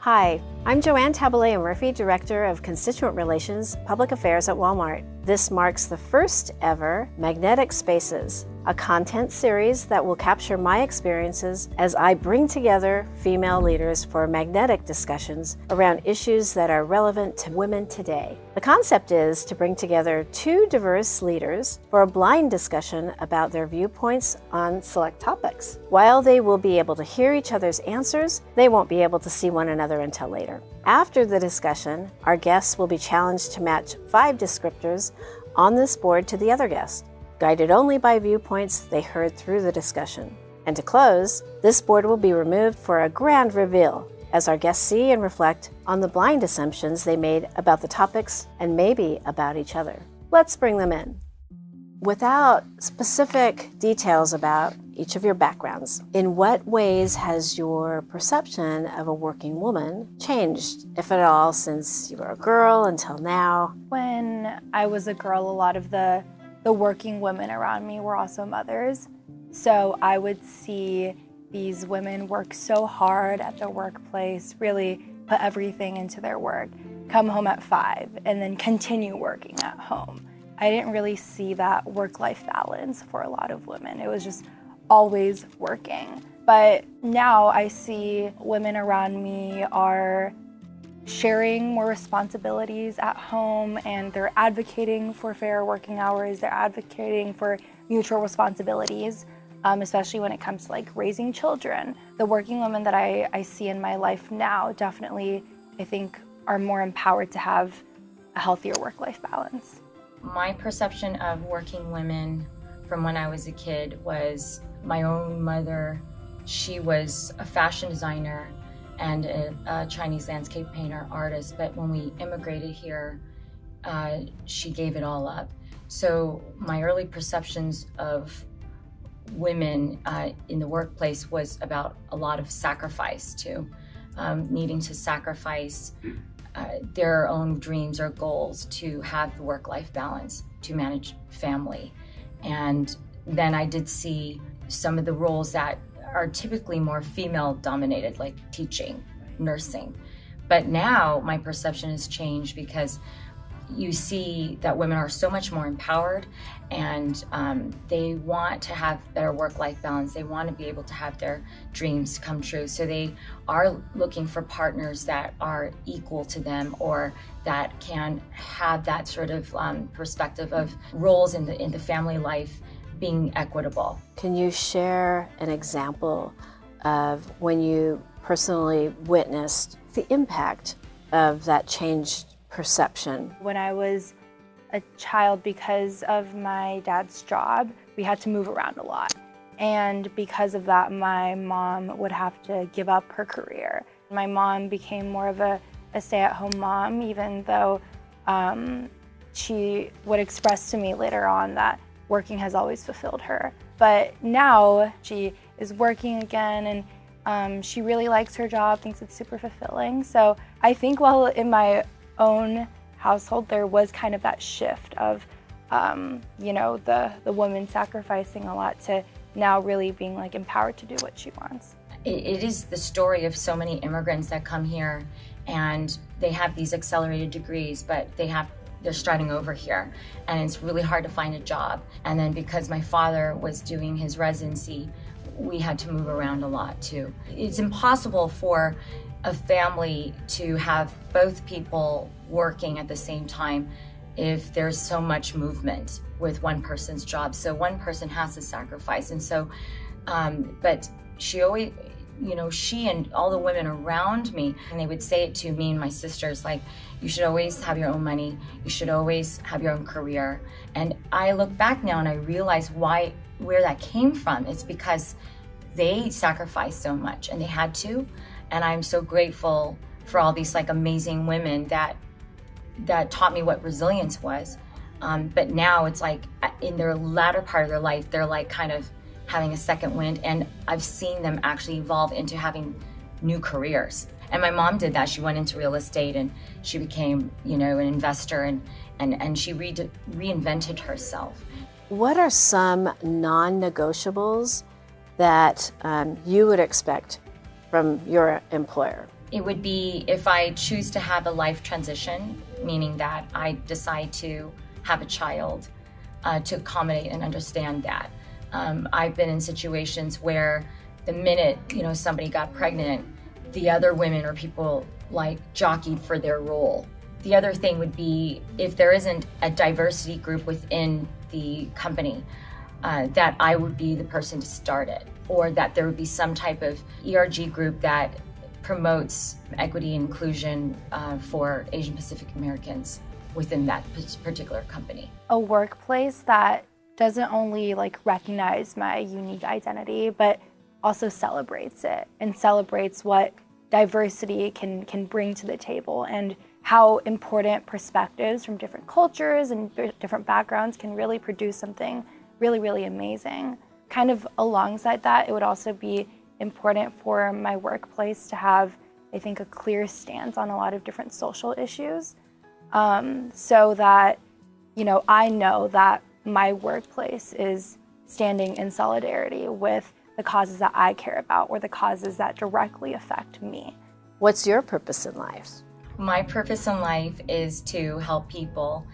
Hi, I'm Joanne Tabellija-Murphy, Director of Constituent Relations, Public Affairs at Walmart. This marks the first ever Magnetic Spaces, a content series that will capture my experiences as I bring together female leaders for magnetic discussions around issues that are relevant to women today. The concept is to bring together two diverse leaders for a blind discussion about their viewpoints on select topics. While they will be able to hear each other's answers, they won't be able to see one another until later. After the discussion, our guests will be challenged to match 5 descriptors on this board to the other guest, guided only by viewpoints they heard through the discussion. And to close, this board will be removed for a grand reveal as our guests see and reflect on the blind assumptions they made about the topics and maybe about each other. Let's bring them in. Without specific details about each of your backgrounds, in what ways has your perception of a working woman changed, if at all, since you were a girl until now? When I was a girl, a lot of the working women around me were also mothers. So I would see these women work so hard at their workplace, really put everything into their work, come home at 5, and then continue working at home. I didn't really see that work-life balance for a lot of women. It was just always working. But now I see women around me are sharing more responsibilities at home, and they're advocating for fair working hours. They're advocating for mutual responsibilities, especially when it comes to like raising children. The working women that I see in my life now definitely, I think, are more empowered to have a healthier work-life balance. My perception of working women from when I was a kid was my own mother. She was a fashion designer and a Chinese landscape painter, artist, but when we immigrated here, she gave it all up. So my early perceptions of women in the workplace was about a lot of sacrifice too, needing to sacrifice their own dreams or goals to have the work-life balance, to manage family. And then I did see some of the roles that are typically more female-dominated, like teaching, nursing. But now my perception has changed because you see that women are so much more empowered, and they want to have better work-life balance. They want to be able to have their dreams come true. So they are looking for partners that are equal to them, or that can have that sort of perspective of roles in the family life being equitable. Can you share an example of when you personally witnessed the impact of that changed perception? When I was a child, because of my dad's job, we had to move around a lot. And because of that, my mom would have to give up her career. My mom became more of a stay-at-home mom, even though she would express to me later on that working has always fulfilled her. But now she is working again, and she really likes her job, thinks it's super fulfilling. So I think while in my own household there was kind of that shift of you know, the woman sacrificing a lot to now really being like empowered to do what she wants. It is the story of so many immigrants that come here and they have these accelerated degrees, but they're starting over here, and it's really hard to find a job. And then because my father was doing his residency, we had to move around a lot too. It's impossible for a family to have both people working at the same time if there's so much movement with one person's job. So one person has to sacrifice. And so, but she always, you know, she and all the women around me, and they would say it to me and my sisters, like, you should always have your own money. You should always have your own career. And I look back now and I realize where that came from. It's because they sacrificed so much and they had to. And I'm so grateful for all these like amazing women that taught me what resilience was. But now it's like in their latter part of their life, they're like kind of having a second wind, and I've seen them actually evolve into having new careers. And my mom did that. She went into real estate and she became, you know, an investor, and she reinvented herself. What are some non-negotiables that you would expect from your employer? It would be if I choose to have a life transition, meaning that I decide to have a child, to accommodate and understand that. I've been in situations where the minute, somebody got pregnant, the other women or people like jockeyed for their role. The other thing would be if there isn't a diversity group within the company, that I would be the person to start it, or that there would be some type of ERG group that promotes equity and inclusion for Asian Pacific Americans within that particular company. A workplace that doesn't only recognize my unique identity, but also celebrates it and celebrates what diversity can bring to the table, and how important perspectives from different cultures and different backgrounds can really produce something really, really amazing. Kind of alongside that, it would also be important for my workplace to have, I think, a clear stance on a lot of different social issues, so that, I know that my workplace is standing in solidarity with the causes that I care about, or the causes that directly affect me. What's your purpose in life? My purpose in life is to help people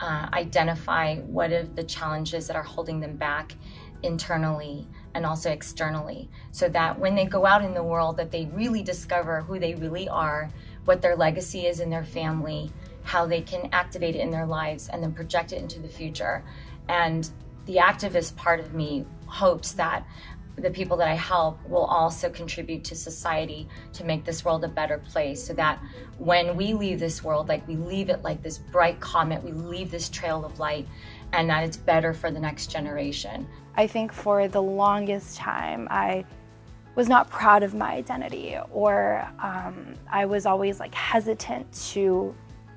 identify what are the challenges that are holding them back internally and also externally, so that when they go out in the world, that they really discover who they really are, what their legacy is in their family, how they can activate it in their lives and then project it into the future. And the activist part of me hopes that the people that I help will also contribute to society to make this world a better place, so that when we leave this world, we leave it like this bright comet, we leave this trail of light, and that it's better for the next generation. I think for the longest time, I was not proud of my identity, or I was always hesitant to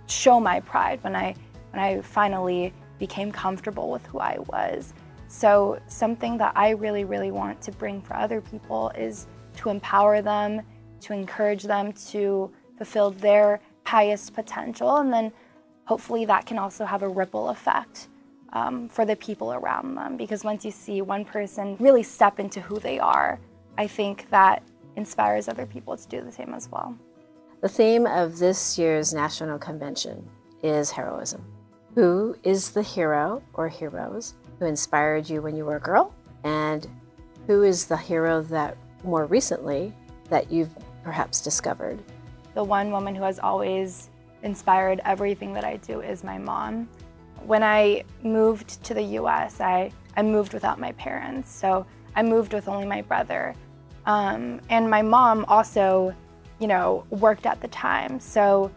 show my pride when I finally became comfortable with who I was. So something that I really, really want to bring for other people is to empower them, to encourage them to fulfill their highest potential, and then hopefully that can also have a ripple effect for the people around them. Because once you see one person really step into who they are, I think that inspires other people to do the same as well. The theme of this year's National Convention is heroism. Who is the hero or heroes who inspired you when you were a girl? And who is the hero that more recently that you've perhaps discovered? The one woman who has always inspired everything that I do is my mom. When I moved to the US, I moved without my parents, so I moved with only my brother. And my mom also, worked at the time, so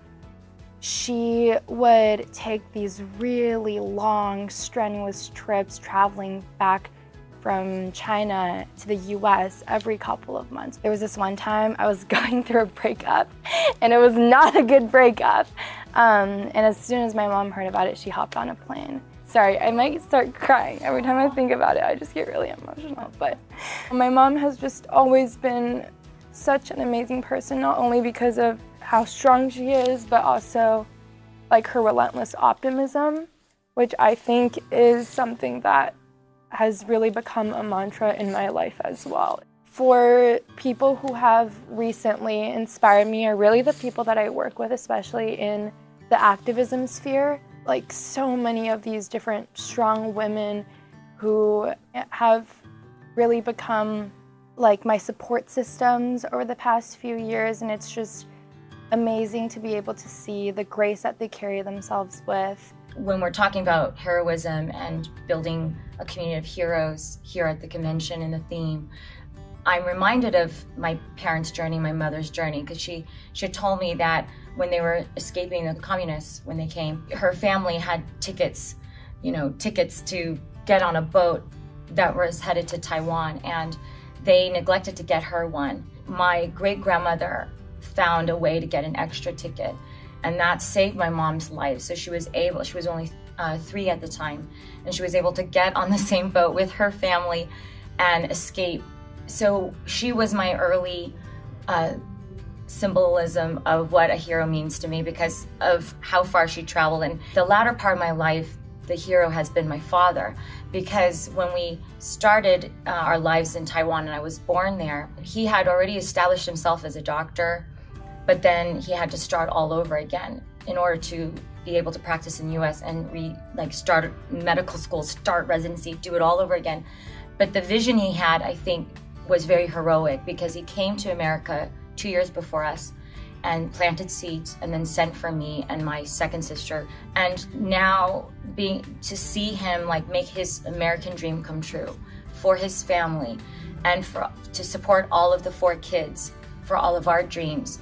she would take these really long, strenuous trips traveling back from China to the US every couple of months. There was this one time I was going through a breakup, and it was not a good breakup. And as soon as my mom heard about it, she hopped on a plane. Sorry, I might start crying. Every time I think about it, I just get really emotional. But my mom has just always been such an amazing person, not only because of how strong she is, but also her relentless optimism, which I think is something that has really become a mantra in my life as well. For people who have recently inspired me are really the people that I work with, especially in the activism sphere. So many of these different strong women who have really become my support systems over the past few years, and it's just amazing to be able to see the grace that they carry themselves with. When we're talking about heroism and building a community of heroes here at the convention and the theme, I'm reminded of my parents' journey, my mother's journey, because she had told me that when they were escaping the communists, when they came, her family had tickets to get on a boat that was headed to Taiwan, and they neglected to get her one. My great-grandmother found a way to get an extra ticket, and that saved my mom's life. So she was only 3 at the time, and she was able to get on the same boat with her family and escape. So she was my early symbolism of what a hero means to me because of how far she traveled. And the latter part of my life, the hero has been my father, because when we started our lives in Taiwan and I was born there, he had already established himself as a doctor, but then he had to start all over again in order to be able to practice in the US and start medical school, start residency, do it all over again. But the vision he had, I think, was very heroic, because he came to America 2 years before us and planted seeds and then sent for me and my second sister. And now to see him make his American dream come true for his family and to support all of the 4 kids for all of our dreams.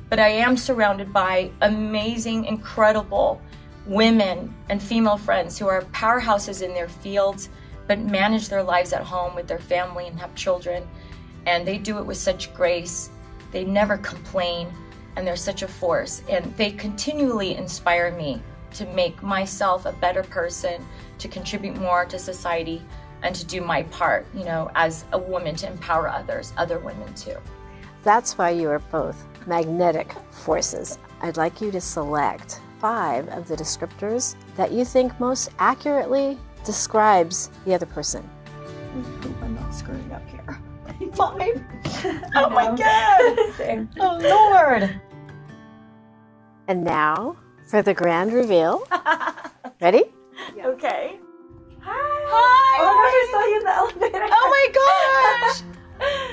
But I am surrounded by amazing, incredible women and female friends who are powerhouses in their fields, but manage their lives at home with their family and have children. And they do it with such grace. They never complain, and they're such a force. And they continually inspire me to make myself a better person, to contribute more to society, and to do my part, as a woman, to empower others, other women too. That's why you are both magnetic forces. I'd like you to select 5 of the descriptors that you think most accurately describes the other person. I'm not screwing up here. 5? Oh my God! Oh Lord! And now for the grand reveal. Ready? Yes. Okay. Hi! Oh my gosh, I saw you in the elevator. Oh my gosh!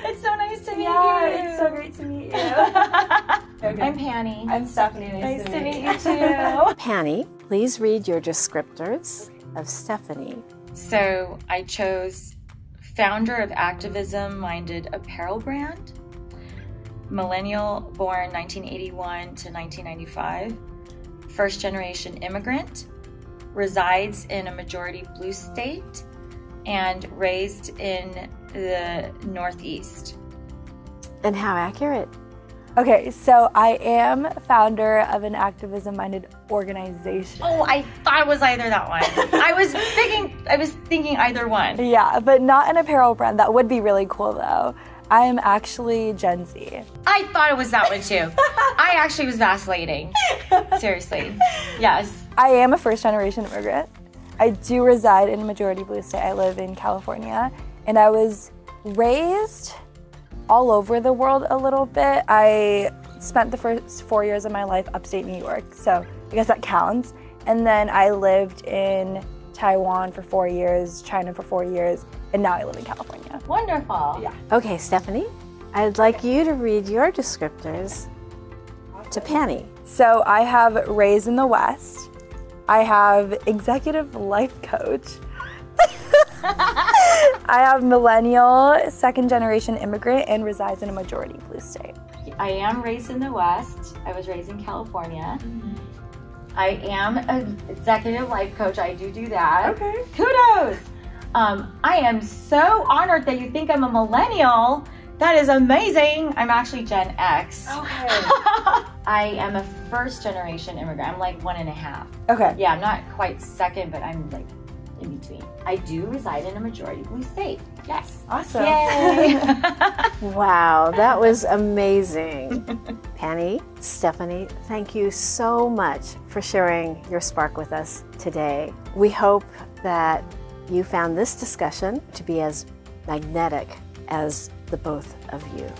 It's so nice to meet you. It's so great to meet you. Okay. I'm Panney. I'm Stephanie. Nice to meet you too. Panney, please read your descriptors of Stephanie. So I chose founder of activism-minded apparel brand, millennial born 1981 to 1995, first-generation immigrant, resides in a majority blue state, and raised in the Northeast. And how accurate? Okay, so I am founder of an activism-minded organization. Oh, I thought it was either that one. I was thinking either one. Yeah, but not an apparel brand. That would be really cool though. I am actually Gen Z. I thought it was that one too. I actually was vacillating. Seriously. Yes. I am a first-generation immigrant. I do reside in a majority blue state. I live in California, and I was raised all over the world a little bit. I spent the first 4 years of my life upstate New York, so I guess that counts. And then I lived in Taiwan for 4 years, China for 4 years, and now I live in California. Wonderful. Yeah. Okay, Stephanie, I'd like you to read your descriptors to Panney. So I have raised in the West. I have executive life coach. I have millennial, second-generation immigrant, and resides in a majority blue state. I am raised in the West. I was raised in California. I am an executive life coach. I do that. Okay. Kudos. I am so honored that you think I'm a millennial. That is amazing. I'm actually Gen X. Okay. I am a first-generation immigrant. I'm like 1.5. Okay. Yeah, I'm not quite second, but I'm like in between. I do reside in a majority blue state. Yes. Awesome. Yay. Wow, that was amazing. Panney, Stephanie, thank you so much for sharing your spark with us today. We hope that you found this discussion to be as magnetic as the both of you.